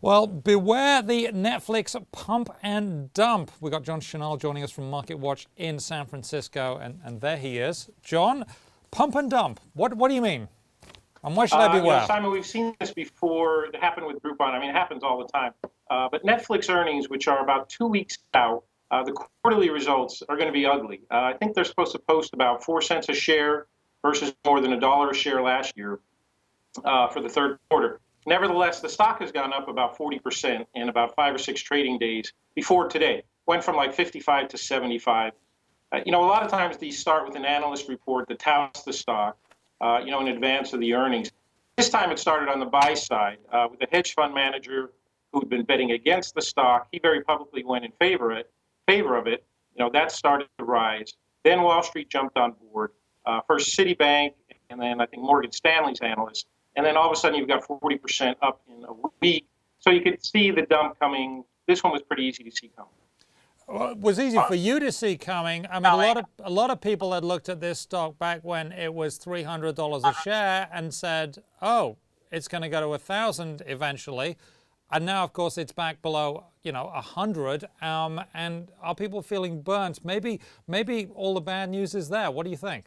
Well, beware the Netflix pump and dump. We've got John Shinal joining us from MarketWatch in San Francisco, and there he is. John, pump and dump. What do you mean? And why should I beware? Simon, we've seen this before. It happened with Groupon. I mean, it happens all the time. But Netflix earnings, which are about 2 weeks out, the quarterly results are going to be ugly. I think they're supposed to post about 4 cents a share versus more than $1 a share last year for the third quarter. Nevertheless, the stock has gone up about 40% in about 5 or 6 trading days before today. Went from like 55 to 75. A lot of times these start with an analyst report that touts the stock, in advance of the earnings. This time it started on the buy side with a hedge fund manager who'd been betting against the stock. He very publicly went in favor of it. That started to rise. Then Wall Street jumped on board. First Citibank, and then I think Morgan Stanley's analyst. And then all of a sudden you've got 40% up in a week. So you could see the dump coming. This one was pretty easy to see coming. Well, it was easy for you to see coming. I mean, a lot of people had looked at this stock back when it was $300 a share and said, "Oh, it's going to go to 1,000 eventually." And now, of course, it's back below, 100. And are people feeling burnt? Maybe all the bad news is there. What do you think?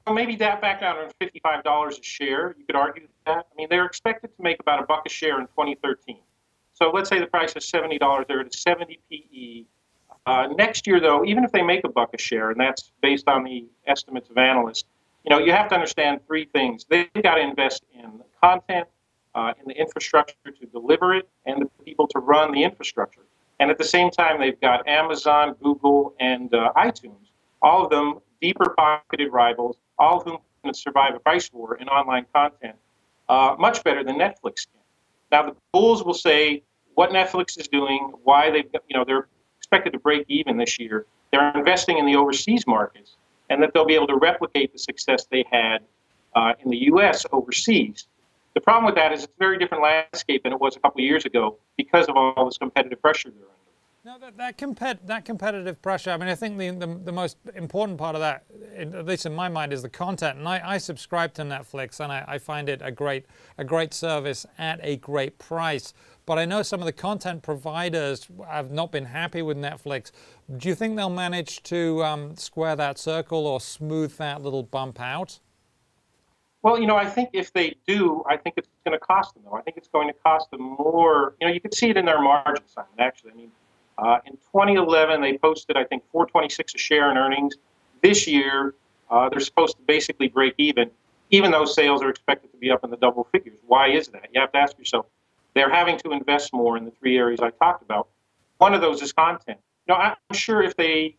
Maybe that back down to $55 a share. You could argue that. I mean, they're expected to make about $1 a share in 2013. So let's say the price is $70. They're at a 70 PE. Next year, though, even if they make $1 a share, and that's based on the estimates of analysts, you have to understand 3 things. They've got to invest in content, in the infrastructure to deliver it, and the people to run the infrastructure. And at the same time, they've got Amazon, Google, and iTunes, all of them deeper-pocketed rivals, all of whom can survive a price war in online content much better than Netflix can. Now, the bulls will say what Netflix is doing, why they're expected to break even this year. They're investing in the overseas markets, and that they'll be able to replicate the success they had in the U.S. overseas. The problem with that is it's a very different landscape than it was a couple of years ago because of all this competitive pressure they're under. Now, that competitive pressure, I mean, I think the most important part of that, at least in my mind, is the content. And I subscribe to Netflix, and I find it a great service at a great price. But I know some of the content providers have not been happy with Netflix. Do you think they'll manage to square that circle or smooth that little bump out? Well, I think if they do, I think it's going to cost them, though. I think it's going to cost them more. You can see it in their margin side, actually. I mean, in 2011, they posted, I think, $4.26 a share in earnings. This year, they're supposed to basically break even though sales are expected to be up in the double figures. Why is that? You have to ask yourself. They're having to invest more in the 3 areas I talked about. One of those is content. I'm sure if they,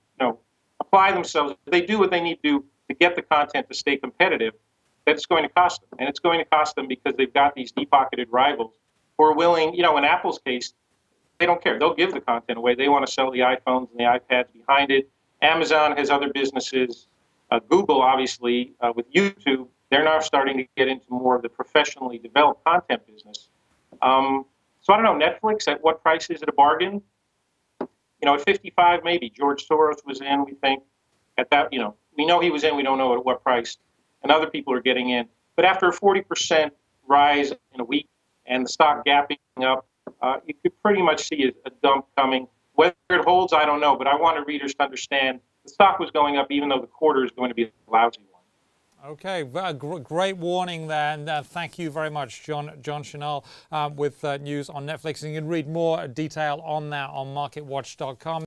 apply themselves, if they do what they need to do to get the content to stay competitive, that's going to cost them. And it's going to cost them because they've got these deep-pocketed rivals who are willing, in Apple's case, they don't care. They'll give the content away. They want to sell the iPhones and the iPads behind it. Amazon has other businesses. Google, obviously, with YouTube, they're now starting to get into more of the professionally developed content business. So I don't know, Netflix, at what price is it a bargain? At 55, maybe. George Soros was in, we think. At that, we know he was in. We don't know at what price. And other people are getting in. But after a 40% rise in a week and the stock gapping up, you could pretty much see a dump coming. Whether it holds, I don't know. But I wanted readers to understand the stock was going up even though the quarter is going to be a lousy one. Okay, great warning there. And thank you very much, John Shinal, with news on Netflix. And you can read more detail on that on MarketWatch.com.